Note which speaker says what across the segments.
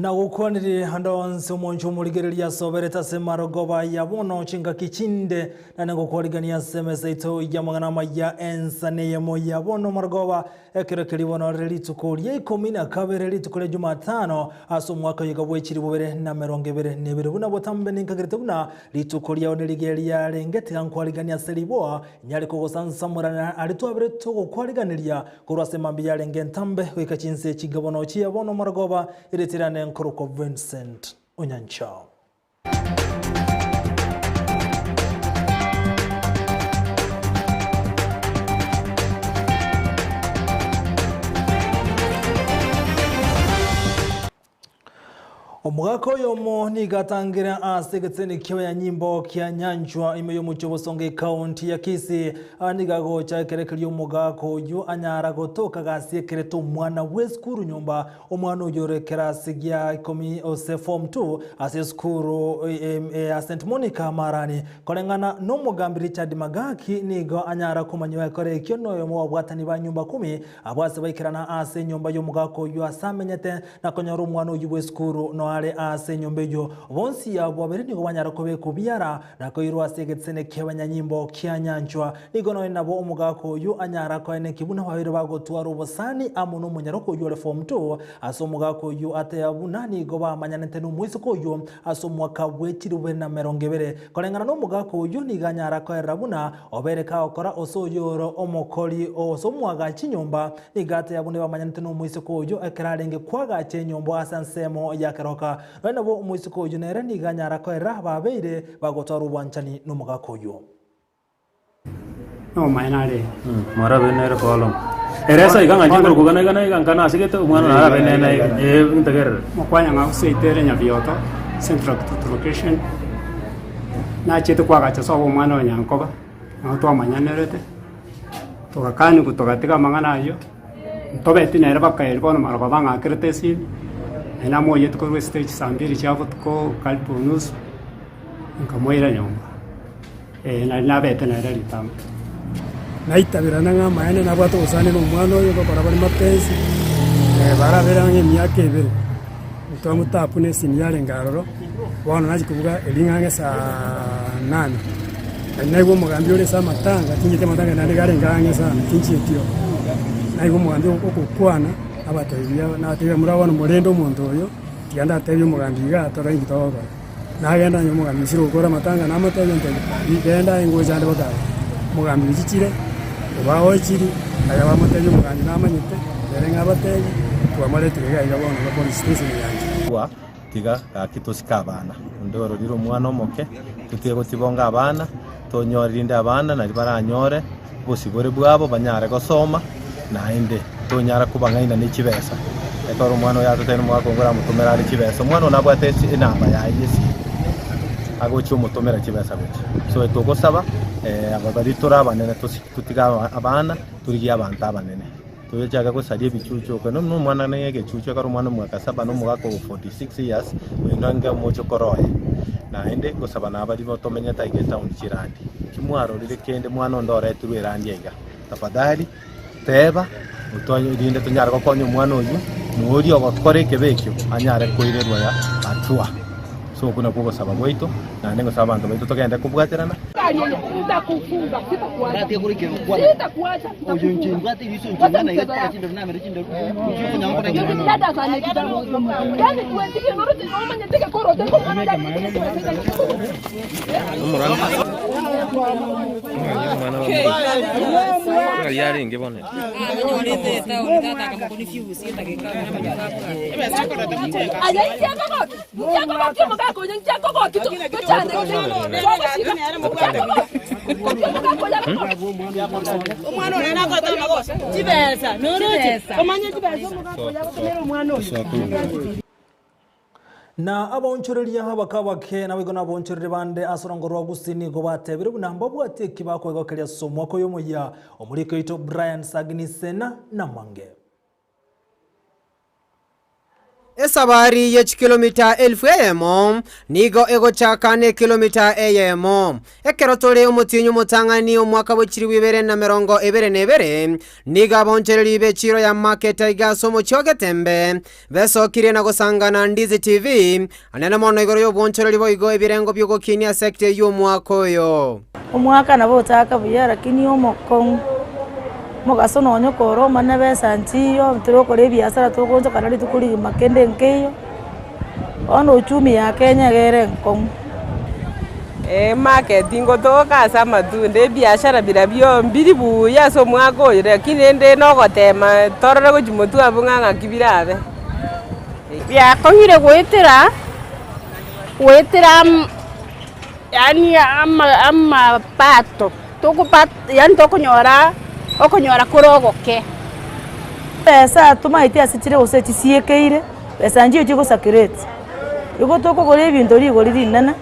Speaker 1: Na gukwaniri handonse umonju muligereria sobereta semarogoba yabono chinga kichinde na ngo kwaligania semeseito ya Amayia Ensa Eyemo yabono marogoba ekerekeri bono relitukoria ikomina kabere litukole Jumatano aso mwaka yigabwechiri bubere na meronge bere nebere buna botambe ninkagerete buna litukoria oneligeria rengete kwaligania seliboa nyali kogosansa murana alitwabere to kwaliganiria kurwase mambi ya rengentambe wikachinse chigabono chi yabono marogoba iretirane Nkoroko Vincent Onyanchao. Omugako yomo ni gatangira asegetseni kiwa ya nyimbo kia nyanjwa ime yomu chobosonge county ya Kisii anigago cha kerekeli omugako yu anyara gotoka gasie to mwana weskuru nyumba omwana uyorekera sigia ikomi ose form 2 ase skuru St. Monica marani kolengana no mugambi Richard Magaki nigo anyara kumanyiwa kore kiono yomo wabwatani ba nyumba 10 abwase baikirana ase nyumba yomugako yu asamenyete na konyoru mwana uyu weskuru no ale ase nyombejo bonsi ya bwabere nigo banyara kobe kubiara na koirwa asegetsene kebanya nyimbo kia nyanchwa nigo no nabo omugako yu anyara ko ene kibuna babere bagotwara ubosani amuno munyaroko yu form 2 aso omugako yu ate abuna nigo bamanyanete no mwisiko yu aso mwaka wechirube na merongebere kolengana no omugako yu niganyara ko erabuna obereka okora oso yoro omokoli oso mwaga chinyomba nigate abune bamanyanete no mwisiko yu ekrarenge kwaga chenyombo asansemo ya keroka Wena bo mwisiko yu nere niganyara ko era babeire bagotwara ubwanchani no mugako yu
Speaker 2: no mainare
Speaker 3: mara benere kolom eresa iganga jingoro kugana kana asigete umwana nara benene integer
Speaker 2: mokwanya nga useitere nyabioto central location na chetu kwa gacha so umwana wanyankoba ato amanyanerete tokakani kutokatika mangana ayo tobeti nere bakaye kono maraba banga kretesi ena moye tuko stage sambiri chavo tuko kalponus nkamoira nyomba na bete na rali tam
Speaker 4: naitabira nanga mayane na bwato usane no mwana yo bara bari mapenzi bara berange myake ibere mutomu tapune sinyale ngaroro wana naji kuvuga elingange sa 8 naigo mugambi ole sa matanga tinjite matanga na gare ngange sa tinchi etio naigo mugambi okukwana abatebya na tebe murabona murendo muntu oyo tianda tebya mugambi ga tora ingitoga na genda nyo mugambi siro gukora matanga na matebya ntege igenda ingoza ande baka mugambi zikire obaho kiri aya bamatebya mugambi namanyite yerenga abatebya twamale tega igabona na police station yanje
Speaker 5: wa tiga akitosika abana ndoro riro mwana omoke tutego tibonga abana tonyorinde abana na baranyore bosibore bwabo banyare gosoma na inde tonyara kubangaina n'ikibesa ekoro mwana yato tene mwako ngora mutomera ari kibesa mwana nabwate inamba ya yesi agocho mutomera kibesa gute so etoko saba ababari turabanene tutiga abana turigiye abantu abanene tuyejaga ko sadiye bichucho ko no mwana nege chucho karo mwana mwaka saba no mwaka 46 years wenanga mocho koroye na inde ko saba na abari botomenya taige town kirandi kimwaro rire kende mwana ndore turwerandiega tafadhali teba utonyo dinde tunyara ko konyo mwana uyu nuri ogokore kebekyo anyare koirerwa ya atua so kuna kuko sababu ito na nengo sabantu baito togenda kubwaterana
Speaker 6: nitakufunga sitakuacha sitakuacha uyu nchinga ati biso nchinga na ile chindo na mere chindo kunya ngona ngi dada sana kidamu yani tuendike noroti nomanya teke korote ko mwana
Speaker 3: yari ngebone
Speaker 6: nyorete ta unitata kama confuse itakeka ajaiti akako mchako mkako nyako kwa kitu cyane umwana urena ko tamagose kibesa noroti komanye kibesa mugako yabakomera umwana
Speaker 1: na abonchoreria habakabake na wigona abonchorere bande asorongorwa gusini go batebire bunamba bwate kibako gokeria somo ko yomoya omuriko ito Brian Sagnisena na Mange
Speaker 7: Esabari ye kilomita 1000 Eyemo nigo egochaka ne kilomita Eyemo ekerotore umutinyu mutangani omwaka bw'ekiri 2022 niga bonchereri bechiro ya market igaso mu Kyogetembe besokire na gusangana Ndizi TV anene mono igoro yo bonchereri boigo ebirengo by'ogokinia sector y'omwaka oyo
Speaker 8: omwaka nabo taka buya lakini omokon mugaso nonyo koro mana besantiyo turokore biasara tukonzo kanali tukuri makende nkeyo ono uchumi ya Kenya gere nkon
Speaker 9: marketing gotoka sama tunde biashara birabyo mbiri buya so mwako lakini ende no gotema torore go jimotu abunganga kibirabe
Speaker 10: ya kongire gwetira yani ama pato tokupat yani tokonyora okonyora kurogoke
Speaker 8: pesa tumaite asichire useti siekeire pesa njio chiko sakurate yuko toko gore bintu rigori rinana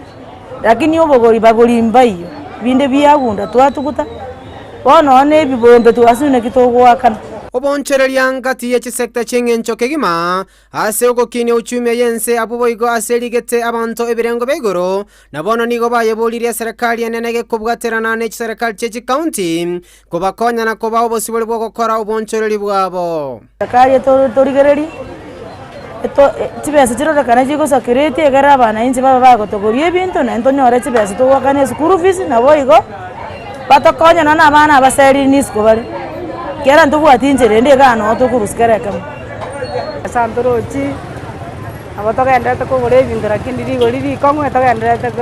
Speaker 8: lakini obogori bagori mbayo binde byagunda twatukuta bono ne bibombe twasune kitogwakana
Speaker 7: obonchereria ngati ye chisekta chengencho kegima ase ogokini uchumi yense abuboigo aserigete abantu ebirengo begoro nabono nigo bayebolirie serikali enenege kubwaterana ne serikali chechi county kubakonya na kuba obosibole bwo gukora obonchereri bwabo
Speaker 8: serikali torigereri eto tibese chirora kana chiko security egara abana inzi baba bagotogorie bintu na ntonyore tibese tugwakane school fees na boigo batokonya na abana abaseri nisko bari kera ndugu atinjere ndi gano tukuruskere kama
Speaker 9: santorochi abatogendete kugore ibintu lakini rigori kongwe togendete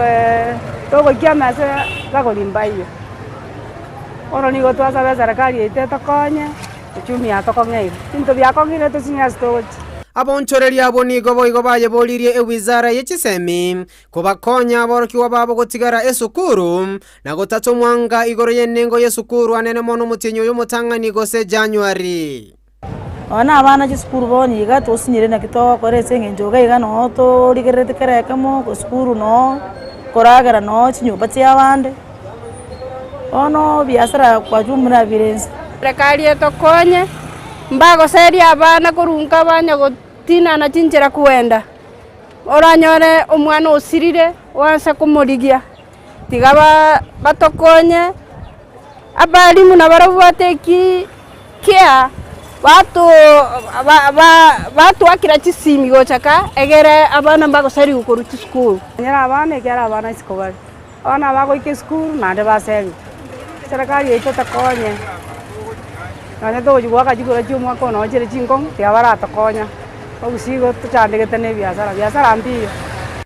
Speaker 9: togo kiamase gagolimbayo ono nigo twasabe serikali itetokonye uchumi atokong'eire into byakong'ire tusinyasitochi
Speaker 7: abonchoreri abo nigo boigo bayebolirie ewizara y'echisemi kubakonya aborokiwa babo gotigara esukuru na gotatu mwanga igoro yenengo y'esukuru anene mono mutinyo y'omutangani gose January
Speaker 8: ona abana c'isukuru boni ga tosinyire na kito korese ngenjoga iga no to rigerete kerekamo go sukuru no koragara no chinyumba cy'abande ono biasara kwa jumla birenze
Speaker 10: serikali etokonye mbago seri abana kurunka abanya gotina na chinjira kuenda oranyore omwana osirire wansa kumurigia tigaba batokonye abalimu na barabwateki kia batu akira chisimi gochaka egere abana mbago seri ukuruti school
Speaker 9: nyara abana kera abana iskobari abana bago ike school na de baseri serikali yeto takonye nanya to jugwa jigura chumwa kono chere chinkong tiabara tokonya ogusigo tuchandegete ne biasara mbiyo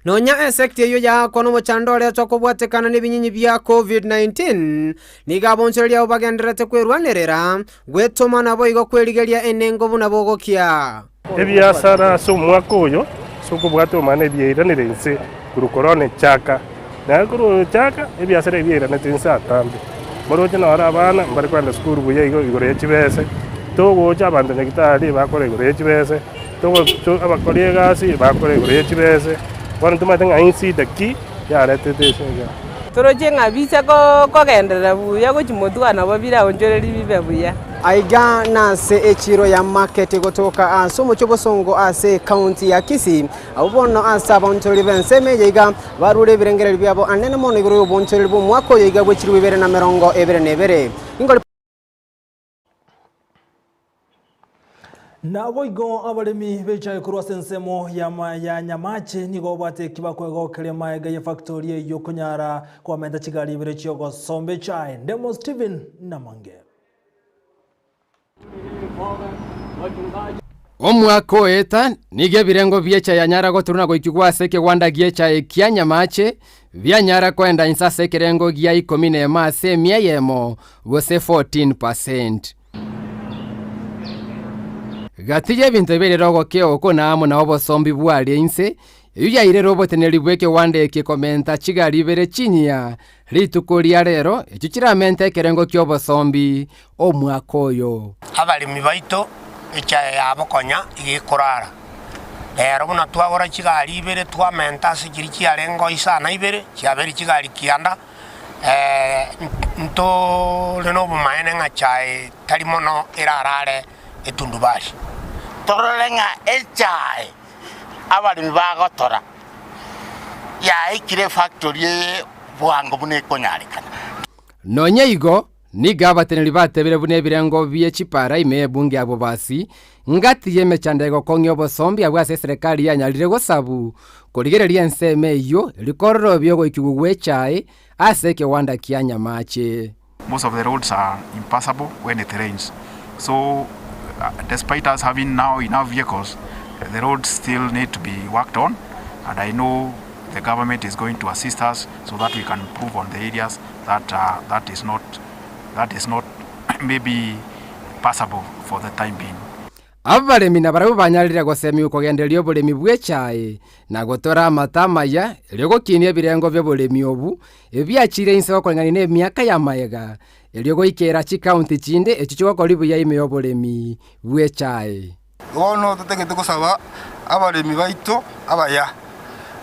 Speaker 7: nonya esekti yo ya kono mochandore twakobwatekana nebinyinyi bya COVID-19 nigabonchereria obagenderete kwerwanerera gwetoma nabo igo kwerigeria enengo buna bogokia
Speaker 11: ebiasara so mwaka oyo sokobwata omane bieranire nse kurukorone chaka na kuru chaka ebiasara bieranire nse atambe boroje na abana bari kwenda skuru buye igoro y'ekibese togoja abantu negitari bakore igoro y'ekibese togo abakore gasi bakore igoro y'ekibese bano tumatenga insi daki yaretete senga
Speaker 9: toroje ngabisa ko gendera buya go chimotwana babira onjoreri bibe buya
Speaker 7: aiga nase echiro ya market gotoka asomo chobosongo ase county ya Kisii abubono asa bonchori benseme yiga barure birengereri byabo anene mono igoro bonchori bo mwako yiga bwechiri 2022 ingoli
Speaker 1: na boigo abalemi bechaye kurwa sensemo ya nyamache nigo bate kibakwego kelema ya factory yo kunyara kwa menda kigali bire cyogo sombe chai Demo Steven Namange
Speaker 12: omwako eta nige birengo byecha ya nyara goturuna goikigwa seke gwanda gyecha kia nyamache bya nyara kwenda Ensa sekerengo gya 10 mase Eyemo gose 14%. Gatije bintu birero keo kona amo na obosombi bwali Ense yuya ire roboteneri bweke wande ke komenta kigali bere chinya litukolia rero ekyo kiramente kerengo kyobosombi omwaka oyo
Speaker 13: abalimi baito echa yabokonya igikurara rero buna twagora kigali ibere twamenta sikiri kiarengo isana ibere kiabere kigali kianda nto reno bumaene ngachae talimono irarare etundubashi
Speaker 14: torolenga echai
Speaker 13: abalimi bagotora ya ikire factory bwango bune konyarekana
Speaker 12: nonye igo niga abateneri batebire bune birengo bie chipara ime bunge abo basi ngati yeme chandego kongyo bosombi abwase serikali yanyalire gosabu kurigereria Ensa Eyemo likororo byo goikigugwe chai aseke wanda kianya mache.
Speaker 14: Most of the roads are impassable when it rains. So despite us having now enough vehicles, the roads still need to be worked on, and I know the government is going to assist us so that we can improve on the areas that is not maybe passable for the time being.
Speaker 12: Abaremi na barabu banyalira gosemi ukogenderio bulemi bwechai na gotora amatamaya elego kinie birengo byo bulemi obu ebyachire Ensa bakolengani ne myaka ya mayega elego ikera chi county chinde echichwa kolibu ya ime obulemi bwechai
Speaker 15: ono tutegete kusaba abaremi baito abaya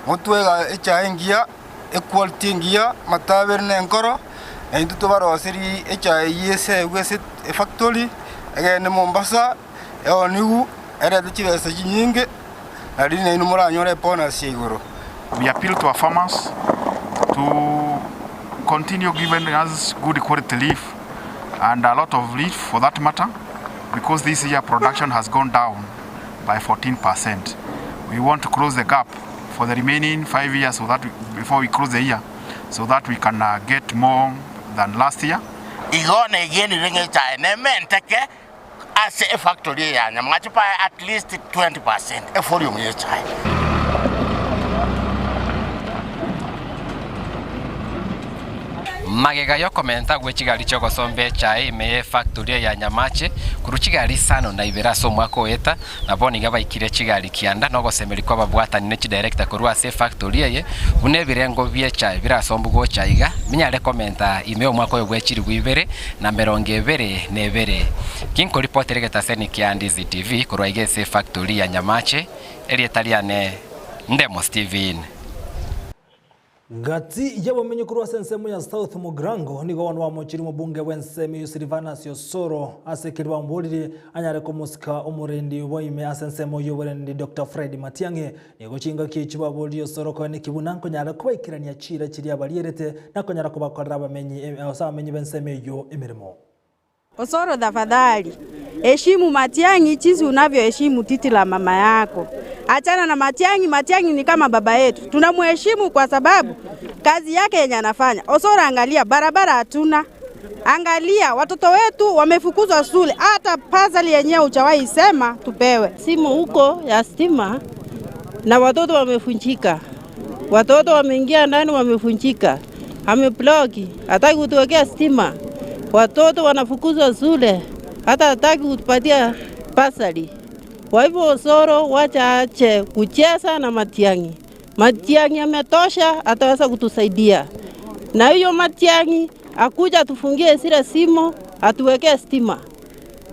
Speaker 15: mutwega echai ngia equality ngia mataberne nkoro entu tubaroseri echai yese wese factory egene Mombasa eonigu erede chibesa chinyinge arine inu muranyore pona siguro.
Speaker 14: We appeal to our farmers to continue giving us good quality leaf and a lot of leaf for that matter, because this year production has gone down by 14%. We want to close the gap for the remaining 5 years so that before we close the year, so that we can get more than last year.
Speaker 13: Igone again ringe chai ne menteke as a factory ya nyamachipa at least 20% for you chai.
Speaker 12: Magega yo komenta gwechigali choko sombe chai me factory ya nyamache kuruchigali sano na iberaso mwako eta na boni gaba ikire chigali kianda no gosemeri kwa babwata ni chi director kurwa se factory ye une birengo bie chai birasombu go chaiga minyale komenta imeo mwako yo gwechiri gwibere na meronge bere nebere kinko reporter geta seni kia Ndizi TV kurwa igese factory ya nyamache elietaliane Ndemo Steven.
Speaker 1: Gati yabo menye kurwa Ensa Eyemo ya South Mugrango nigo wanwa mochiri mu bunge Ensa Eyemo Silvanus Yosoro asekirwa mbuliri anyare ko musika umurendi boime Ensa Eyemo yoberendi Dr. Fred Matiange nigo chinga kichiba boli Yosoro ko ne kibunanko nyara kubaikirania chira kiri abalierete nako nyara kubakorera bamenyi abamenyi Ensa Eyemo emirimo.
Speaker 10: Osoro tafadhali heshimu Matiangi chizi unavyoheshimu titi la mama yako. Achana na Matiangi, Matiangi ni kama baba yetu. Tunamheshimu kwa sababu kazi yake yenye anafanya. Osoro angalia barabara hatuna. Angalia watoto wetu wamefukuzwa shule. Hata puzzle yenyewe uchawahi sema tupewe.
Speaker 16: Simu huko ya stima na watoto wamefunjika. Watoto wameingia ndani wamefunjika. Amebloki, hataki kutuwekea stima. Watoto wanafukuzwa shule. Hata hataki kutupatia puzzle. Kwa hivyo Osoro wacha ache kucheza na Matiangi. Matiangi ametosha, ataweza kutusaidia. Na hiyo Matiangi akuja tufungie zile simo, atuwekee stima.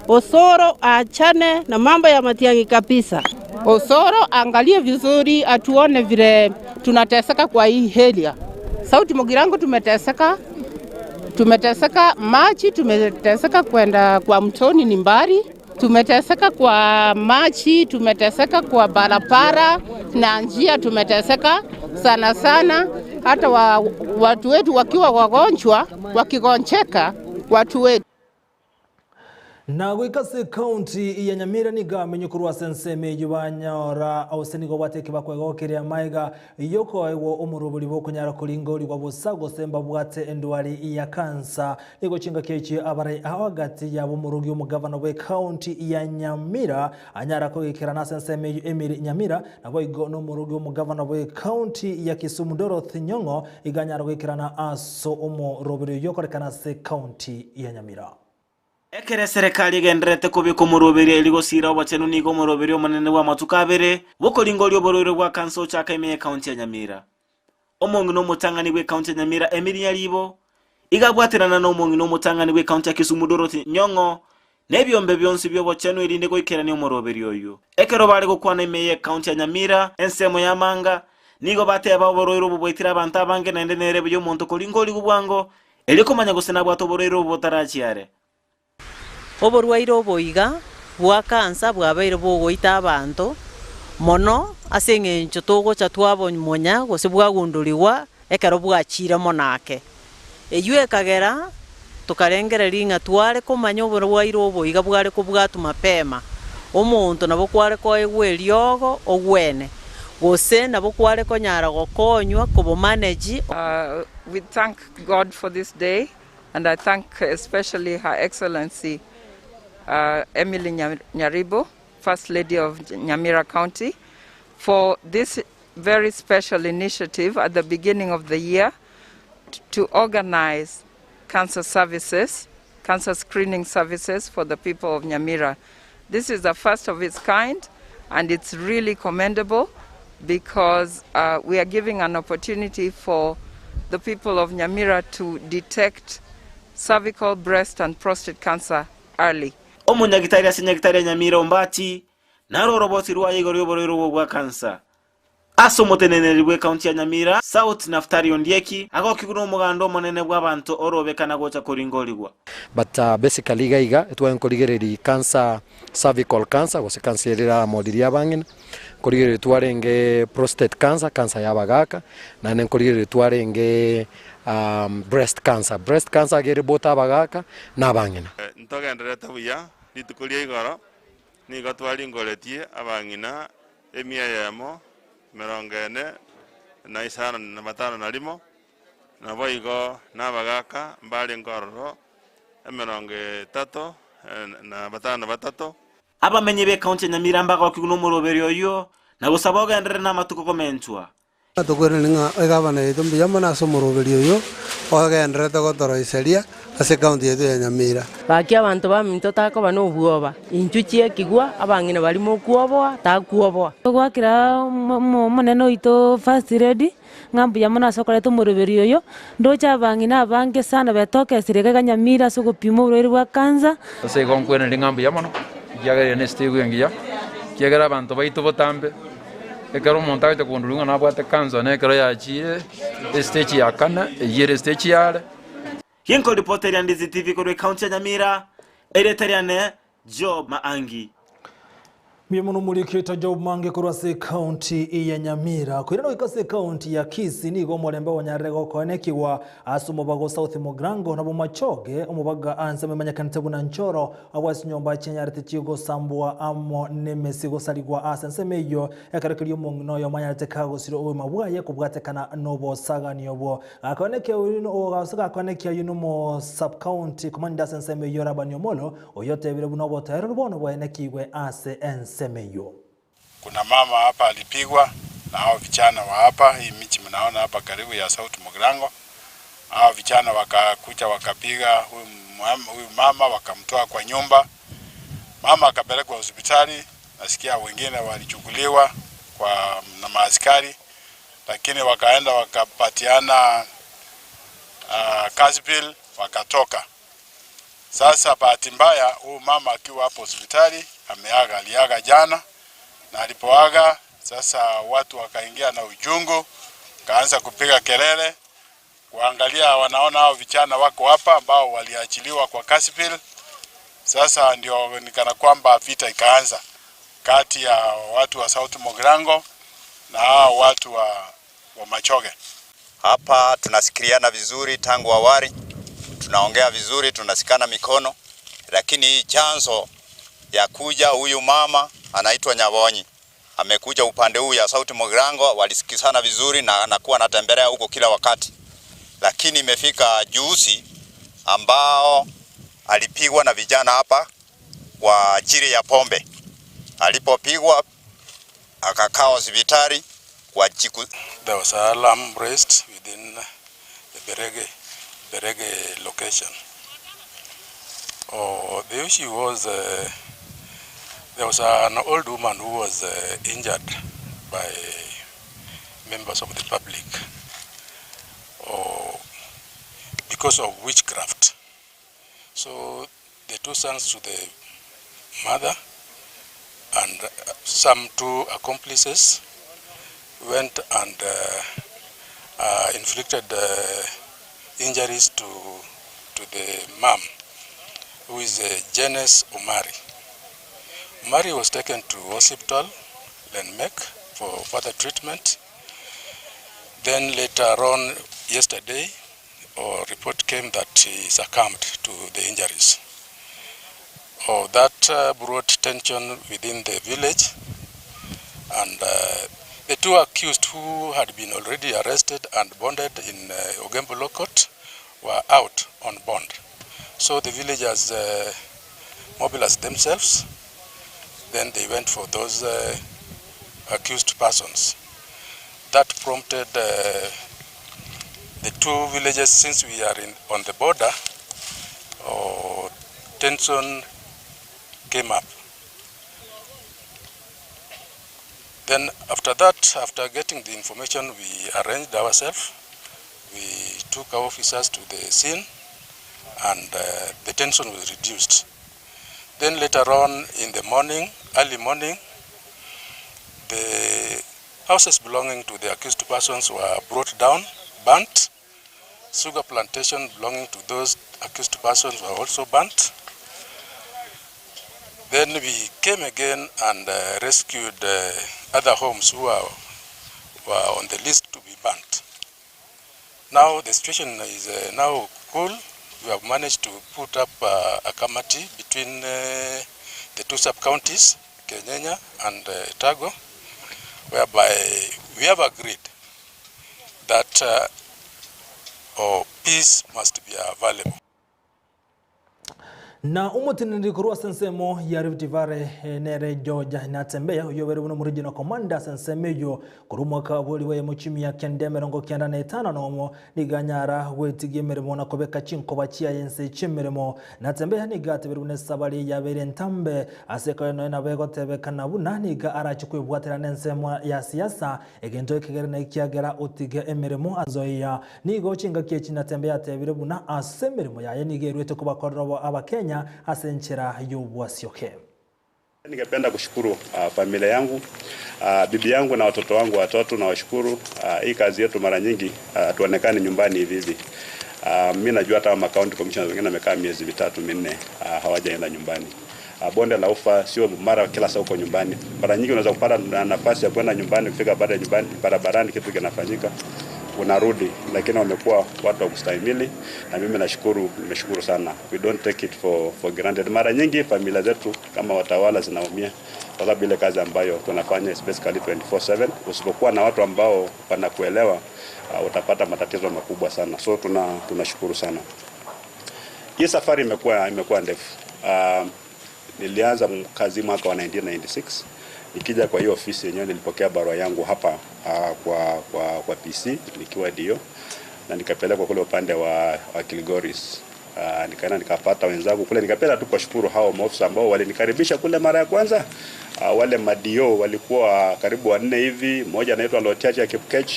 Speaker 16: Osoro achane na mambo ya Matiangi kabisa.
Speaker 17: Osoro angalie vizuri, atuone vile tunateseka kwa hii helia. Sauti Mugirango tumeteseka. Tumeteseka maji, tumeteseka kwenda kwa mtoni ni mbali. Tumeteseka kwa maji, tumeteseka kwa barabara na njia, tumeteseka sana sana. Hata watu wetu wakiwa wagonjwa, wakigonjeka watu wetu.
Speaker 1: Na gwikase county ya Nyamira niga menye kurwa Ensa Eyemo banyora ausenigo bateke bakwegokeria maiga yoko ewo umuruburi bo kunyara kuringori kwa busago semba bwate endwari ya kansa nigo chinga kechi abarai awagati ya bumurugi umugavana we county ya Nyamira anyara kugikira na Ensa Eyemo Emiri Nyamira nabo igo no murugi umugavana we county ya Kisumu Dorothy Nyong'o iganyara kugikira na aso umuruburi yoko rekana se county ya Nyamira.
Speaker 18: Ekere serikali genderete kubika umuroberi eligosira obachenu nigo umuroberi omunene wa matukabere bokoringo lyobororo bwa kanso chaka ime county ya Nyamira. Omongi no mutangani we county ya Nyamira Emiri yalibo igabwaterana no omongi no mutangani we county ya Kisumu Dorothy Nyong'o nebyombe byonsi byobochenu irinde goikerania umuroberi oyo. Ekero bali gukwana ime county ya Nyamira Ensa Eyemo yamanga nigo bateba obororo bubwitira abantu abange nende nerebe yo muntu koringo ligubwango elikomanya gusena bwato bororo botarachiare.
Speaker 19: Oborwaire oboiga bwa kansa bwabaire bogoita abantu
Speaker 16: mono ase eng'encho togocha twabonyonya gose bwagunduriwa ekero bwachire monake eywo ekagera tukarengera ring'a tware komanya oboro bwaire oboiga bware kobwatu mapema omonto nabo kware koegwa eriogo ogwene gose nabo kware konyara gokonywa kobo manage.
Speaker 19: We thank God for this day, and I thank especially Her Excellency Emily Nyaribo, First Lady of Nyamira County, for this very special initiative at the beginning of the year to organize cancer services, cancer screening services for the people of Nyamira. This is the first of its kind, and it's really commendable because we are giving an opportunity for the people of Nyamira to detect cervical, breast and prostate cancer early.
Speaker 18: Omunyagitari asinyagitari Nyamira ombati naro roboti rwa igoro borero bwa cancer. Aso motenene bwe county ya Nyamira South Naftari Ondieki agokiguno mugando monene bw'abantu orobekana gocha koringoligwa.
Speaker 20: But basically gaiga etwankorigereri cancer, cervical cancer gose cancer era modiria bangina korigere twarenge prostate cancer, cancer yabagaka na nenkorigere twarenge breast cancer gere bota bagaka na bangina.
Speaker 21: Ntogendere tabuya litukulia igoro ni gatwali ngoletie abangina Ensa Eyemo 12Th na isano na matano na limo na boigo na bagaka mbali ngororo 13 na batano batato.
Speaker 18: Abamenye be county Nyamira mbaga okiguno muroberio yo na gusaba ogendere na matuko komentwa.
Speaker 22: Atogwere ninga egabana yetu mbiyama na so muroberio yo ogendere togotoro iseria ase county yetu ya Nyamira.
Speaker 16: Baki abantu baminto takoba no buoba inchuchie kigwa abangine balimo kuoboa takuoboa
Speaker 8: gwakira monene oito First Lady ngambu ya mona sokoleto muroberio yo ndocha abangine abange sana betoke sirega Nyamira so gupimo urwere bwa kanza
Speaker 23: ase gonkwene ngambu ya mono yagere neste gwengiya kigera abantu baito botambe ekero omonto agite kundurunga nabwate kanza nekero yachire stage ya kana yere stage yale.
Speaker 18: Hinko reporter ya Ndizi TV kwa county ya Nyamira ereteriane Job Maangi.
Speaker 1: Miyemuno mulikita Job Mange kurwase county ya Nyamira kwirano ikase county ya Kisii nigo mulembe wanyarego konekiwa asumobago South Mogrango na bumachoge umubaga ansa memanyakanite buna nchoro abwasi nyomba chenyarite chigo sambwa amo nemesigo saligwa asensemeyo yakarekiriyo mungno yo manyarite kago siro uwe mabwaye kubwatekana nobo saga niyobo akoneke uno ogasaka akoneke yuno mo sub county commander asensemeyo rabanyomolo oyote bire buno botero rubono bwanekiwe ase ensemeyo.
Speaker 24: Kuna mama hapa alipigwa na hao vijana wa hapa, hii michi mnaona hapa karibu ya South Mogrango. Hao vijana wakakuja wakapiga huyu mama wakamtoa kwa nyumba. Mama akapelekwa hospitali, nasikia wengine walichukuliwa na maaskari, lakini wakaenda wakapatiana Kasbil wakatoka. Sasa bahati mbaya huyu mama akiwa hapo hospitali aliaga jana, na alipoaga sasa watu wakaingia na ujungu, kaanza kupiga kelele, kuangalia wanaona hao vijana wako hapa ambao waliachiliwa kwa Kasbil. Sasa ndio nikana kwamba vita ikaanza kati ya watu wa South Mogrango na hao watu wa Machoge.
Speaker 25: Hapa tunasikiliana vizuri tangu awali, tunaongea vizuri, tunasikana mikono, lakini chanzo ya kuja huyu mama anaitwa Nyabonyi amekuja upande huu ya South Mogrango, walisikizana vizuri na anakuwa anatembelea huko kila wakati, lakini imefika juzi ambao alipigwa na vijana hapa kwa ajili ya pombe. Alipopigwa akakaa hospitali kwa siku.
Speaker 24: There was a alarm raised within the Berege location. The issue was there was an old woman who was injured by members of the public because of witchcraft. So the two sons to the mother and some two accomplices went and inflicted injuries to the mom, who is Janice Omari. Omari was taken to hospital Lenmek for further treatment. Then later on yesterday, a report came that he succumbed to the injuries. That brought tension within the village, and the two accused who had been already arrested and bonded in Ogembo Law Court were out on bond. So the villagers mobilized themselves. Then they went for those accused persons. That prompted the two villages, since we are on the border, tension came up. Then after that, after getting the information, we arranged ourselves. We took our officers to the scene, and the tension was reduced. Then later on in the morning, early morning, the houses belonging to the accused persons were brought down, burnt. Sugar plantation belonging to those accused persons were also burnt. Then we came again and rescued other homes who were on the list to be burnt. Now the situation is now cool. We have managed to put up a committee between the two sub-counties, Kenyenya and Tago, whereby we have agreed that peace must be available.
Speaker 1: Na umutiniri kurwa sensemo ya Rift Valley nere Georgia natembea uyobere buno muri regional commander sensemeyo kuri mwaka w'oli wa muchimi ya kende 95 nomo niganyara wetigemere mona kobeka chinko bachiya yense chimiremo natembea nigatebere bune sabali yabere ntambe aseka no na bego tebekana buna niga arachikwibwatira nensemo ya siasa egento ekegere na ikiagera utige emiremo azoya nigo chinga kechi natembea tebere buna asemiremo ya nigerwete kubakorrobo abakenya asenchera yobwasioke.
Speaker 2: Ningependa kushukuru familia yangu, bibi yangu na watoto wangu watatu, na washukuru. Hii kazi yetu mara nyingi tuonekane nyumbani hivi. Mimi najua hata county commissioners wengine wamekaa miezi 3-4 hawajaenda nyumbani. Bonde la Ufa sio mara kila saa uko nyumbani. Mara nyingi unaweza kupata nafasi ya kwenda nyumbani, kufika baada ya nyumbani barabarani kitu kinafanyika unarudi, lakini wamekuwa watu wa kustahimili, na mimi nimeshukuru sana. We don't take it for granted. Mara nyingi familia zetu kama watawala zinaumia kwa sababu ile kazi ambayo tunafanya basically 24/7. Usipokuwa na watu ambao wanakuelewa utapata matatizo makubwa sana. So tunashukuru sana. Hii safari imekuwa ndefu. Nilianza kazi mwaka wa 1996. Nikija kwa hiyo ofisi yenyewe nilipokea barua yangu hapa kwa PC nikiwa dio, na nikapelekwa kule upande wa Kilgoris. Nikaenda nikapata wenzangu kule, nikapenda tu kushukuru hao maofisa ambao walinikaribisha kule mara ya kwanza. Wale madio walikuwa karibu 4 hivi. Mmoja anaitwa Lotiacha Kipkech,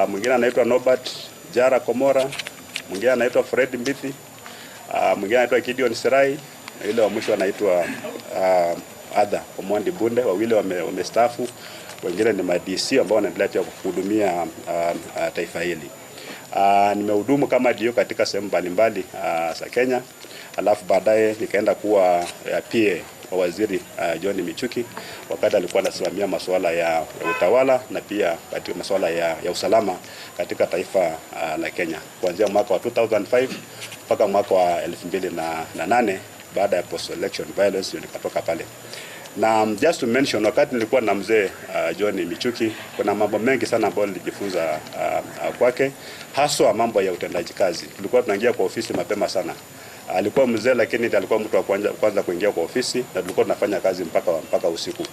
Speaker 2: mwingine anaitwa Norbert Jara Komora, mwingine anaitwa Fred Mbithi, mwingine anaitwa Gideon Sirai, na yule wa mwisho anaitwa Ada Omondi Bunde. Wawili wamestaafu, wengine ni ma-DC ambao wanaendelea pia kuhudumia taifa hili. Nimehudumu kama dio katika sehemu mbalimbali za Kenya, alafu baadaye nikaenda kuwa PA wa waziri John Michuki wakati alikuwa anasimamia masuala ya utawala na pia katika masuala ya usalama katika taifa la Kenya kuanzia mwaka wa 2005 mpaka mwaka wa 2008. Baada ya post election violence nikatoka pale. Na just to mention, wakati nilikuwa na mzee John Michuki, kuna mambo mengi sana ambayo nilijifunza kwake, haswa mambo ya utendaji kazi. Tulikuwa tunaingia kwa ofisi mapema sana. Alikuwa mzee lakini alikuwa mtu wa kwanza kuingia kwa ofisi, na tulikuwa tunafanya kazi mpaka usiku.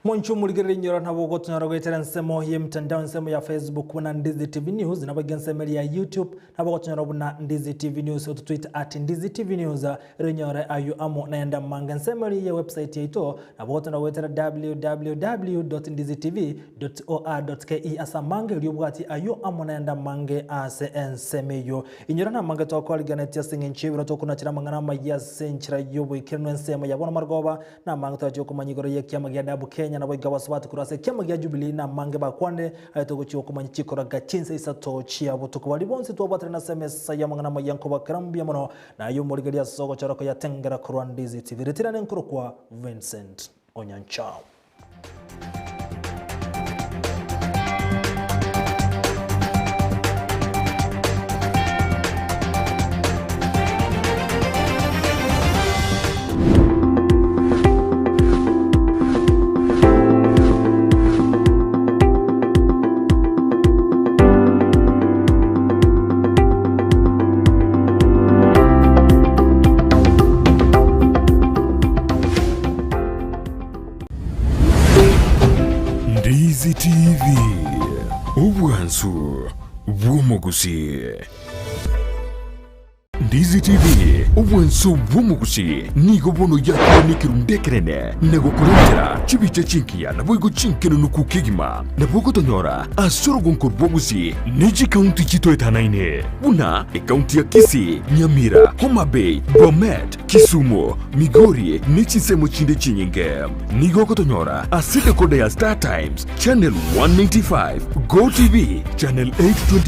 Speaker 1: Monchu muligere nyora na bogo tunarogetera nsemo ye mtandao nsemo ya Facebook na Ndizi TV News na bagen nsemo ya YouTube na bogo tunarobuna Ndizi TV News au Twitter @Ndizi TV News renyora ayu amo na enda manga nsemo ya website yeto na bogo tunarogetera www.ndizitv.or.ke asamanga liobwati ayu amo na enda mange ase ensemeyo inyora na manga to kwaliganetia singinchibira to kuna chira mangana ma ya senchira yobo ikenwe nsemo ya bona margoba na manga to joko manyigoro ye kyama ya dabu Kenya na boiga waswatu kurase kyama gya Jubilee na mange bakwane ayito cyo kumanyikora gachinse isato chia butuko bali bonse to batana na semesa ya mangana mayanko bakarambya mono na yo murigeria sogo charako ya tengera kurwa Ndizi TV retirane nkuru kwa Vincent. Onyanchao.
Speaker 3: Ndizi TV, ubwansu bw'omugusi. Ndizi TV, ubwansu bw'omugusi nigo bono yakunikira ndekerene nego kurengera chibiche chinkia na boigo chinkeno nukukigima na bogo tonyora asorogo nkorbogusi neji kaunti chito etanaine buna kaunti ya Kisii, Nyamira, Homa Bay, Bomet, Kisumu, Migori nechisemo chinde chinyinge nigo kotonyora asite kode ya Star Times channel 195, Go TV channel 825